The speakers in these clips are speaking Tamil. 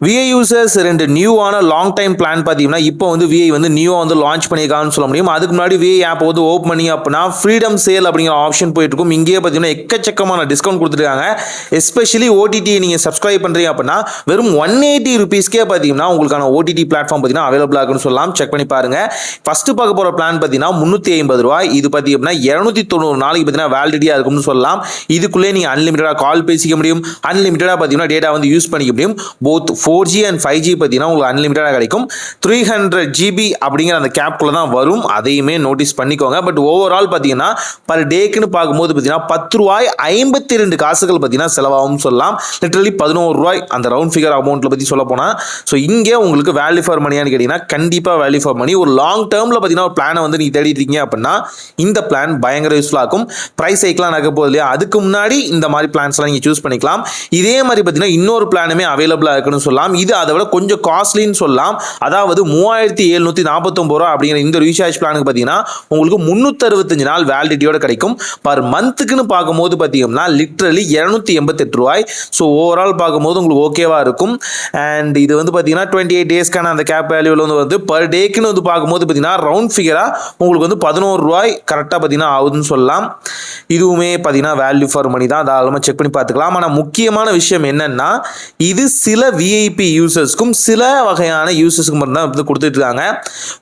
விஐ யூசர்ஸ் ரெண்டு நியூவான லாங் டைம் பிளான் பார்த்தீங்கன்னா இப்போ வந்து விஐ வந்து நியூவாக வந்து லான்ச் பண்ணியிருக்காங்கன்னு சொல்ல முடியும். அதுக்கு முன்னாடி விஐ ஆப் வந்து ஓப்பன் பண்ணி அப்படின்னா ஃப்ரீடம் சேல் அப்படிங்கிற ஆப்ஷன் போயிட்டு இருக்கும். இங்கேயே பார்த்தீங்கன்னா எக்கச்சக்கமான டிஸ்கவுண்ட் கொடுத்துருக்காங்க. எஸ்பெஷலி ஓடிடி நீங்கள் சப்ஸ்கிரைப் பண்ணுறீங்க அப்படின்னா வெறும் 180 ரூபீஸ்க்கே பார்த்தீங்கன்னா உங்களுக்கான ஓடிடி பிளாட்ஃபார்ம் பார்த்தீங்கன்னா அவைலபிளாக இருக்குன்னு சொல்லலாம். செக் பண்ணி பாருங்க. ஃபர்ஸ்ட் பார்க்க போகிற பிளான் பார்த்தீங்கன்னா 350 ரூபாய். இது பார்த்தீங்கன்னா 290 நாளைக்கு பார்த்தீங்கன்னா வேலிடிட்டியாக இருக்கும்னு சொல்லலாம். இதுக்குள்ளே நீங்கள் அன்லிமிட்டடாக கால் பேசிக்க முடியும், அன்லிமிட்டடாக பார்த்தீங்கன்னா டேட்டா வந்து யூஸ் பண்ணிக்க முடியும். போத் 4G அண்ட் 5G பார்த்தீங்கன்னா உங்களுக்கு அன்லிமிட்டடாக கிடைக்கும். 300 GB அப்படிங்கிற அந்த கேப்குள்ளே தான் வரும். அதையுமே நோட்டீஸ் பண்ணிக்கோங்க. பட் ஓவரால் பார்த்தீங்கன்னா பர் டேக்குன்னு பார்க்கும்போது பார்த்தீங்கன்னா 10 ரூபாய் 52 காசுகள் பார்த்தீங்கன்னா செலவாகும் சொல்லலாம். லிட்டரலி 11 ரூபாய் அந்த ரவுண்ட் ஃபிகர் அமௌண்ட்டில் பற்றி சொல்ல போனால். ஸோ இங்கே உங்களுக்கு வேல்யூ ஃபார் மணியான்னு கேட்டிங்கன்னா கண்டிப்பாக வேல்யூ ஃபார் மணி. ஒரு லாங் டேர்மில் பார்த்தீங்கன்னா ஒரு பிளானை வந்து நீங்கள் தேடிட்டு இருக்கீங்க அப்படின்னா இந்த பிளான் பயங்கர யூஸ்ஃபுல்லாக இருக்கும். ப்ரைஸ் ஹைக்லாம் நடக்க போகுது இல்லையா, அதுக்கு முன்னாடி இந்த மாதிரி பிளான்ஸ்லாம் நீங்கள் சூஸ் பண்ணிக்கலாம். இதே மாதிரி பார்த்தீங்கன்னா இன்னொரு பிளானுமே அவைலபிளாக இருக்குன்னு சொல்லலாம். இது அதை விட கொஞ்சம் காஸ்ட்லின்னு சொல்லலாம். அதாவது 3749 ரூபா அப்படிங்கிற இந்த ரீசார்ஜ் பிளானுக்கு பார்த்தீங்கன்னா உங்களுக்கு 365 நாள் வேலிடிட்டியோட கிடைக்கும். பர் மந்த்துக்குன்னு பார்க்கும்போது பார்த்தீங்கன்னா லிட்ரலி 288 ரூபாய். ஸோ ஓவரால் பார்க்கும்போது உங்களுக்கு ஓகேவா இருக்கும். அண்ட் இது வந்து பார்த்தீங்கன்னா 28 டேஸ்க்கான அந்த கேப் வேல்யூவில் வந்து பர் டேக்குன்னு வந்து பார்க்கும்போது பார்த்தீங்கன்னா ரவுண்ட் ஃபிகராக உங்களுக்கு வந்து 11 ரூபாய் கரெக்டாக பார்த்தீங்கன்னா ஆகுதுன்னு சொல்லலாம். இதுவுமே பார்த்தீங்கன்னா வேல்யூ ஃபார் மணி தான். தாராளமாக செக் பண்ணி பார்த்துக்கலாம். ஆனால் முக்கியமான விஷயம் என்னன்னா இது சில விஐபி யூசர்ஸ்க்கும் சில வகையான யூசர்ஸ்க்கு மட்டும் தான் வந்து கொடுத்துட்டு இருக்காங்க.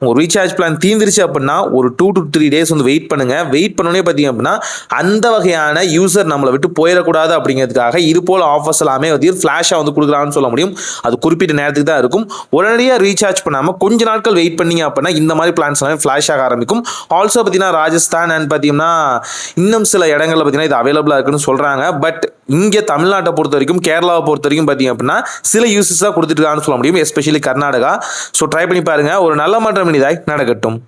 உங்கள் ரீசார்ஜ் பிளான் தீர்ந்துருச்சு அப்படின்னா ஒரு 2 to 3 டேஸ் வந்து வெயிட் பண்ணுங்க. வெயிட் பண்ணோன்னே பார்த்தீங்க அப்படின்னா அந்த வகையான யூசர் நம்மளை விட்டு போயிடக்கூடாது அப்படிங்கிறதுக்காக இது போல ஆஃபர்ஸ் எல்லாமே வந்து ஃபிளாஷாக வந்து கொடுக்குறான்னு சொல்ல முடியும். அது குறிப்பிட்ட நேரத்துக்கு தான் இருக்கும். உடனடியாக ரீசார்ஜ் பண்ணாமல் கொஞ்ச நாட்கள் வெயிட் பண்ணீங்க அப்படின்னா இந்த மாதிரி பிளான்ஸ் எல்லாமே ஃபிளாஷ் ஆக ஆரம்பிக்கும். ஆல்சோ பார்த்தீங்கன்னா ராஜஸ்தான் அண்ட் பார்த்தீங்கன்னா இன்னும் சில இடங்களில் பார்த்தீங்கன்னா இது அவைலபிளாக இருக்குன்னு சொல்கிறாங்க. பட் இங்கே தமிழ்நாட்டை பொறுத்த வரைக்கும் கேரளாவை பொறுத்த வரைக்கும் பார்த்தீங்க அப்படின்னா சில யூசஸ் தான் கொடுத்துட்டு இருக்காங்கன்னு சொல்ல முடியும். எஸ்பெஷலி கர்நாடகா. ஸோ ட்ரை பண்ணி பாருங்க. ஒரு நல்ல மாற்றம் இனிதாய் நடக்கட்டும்.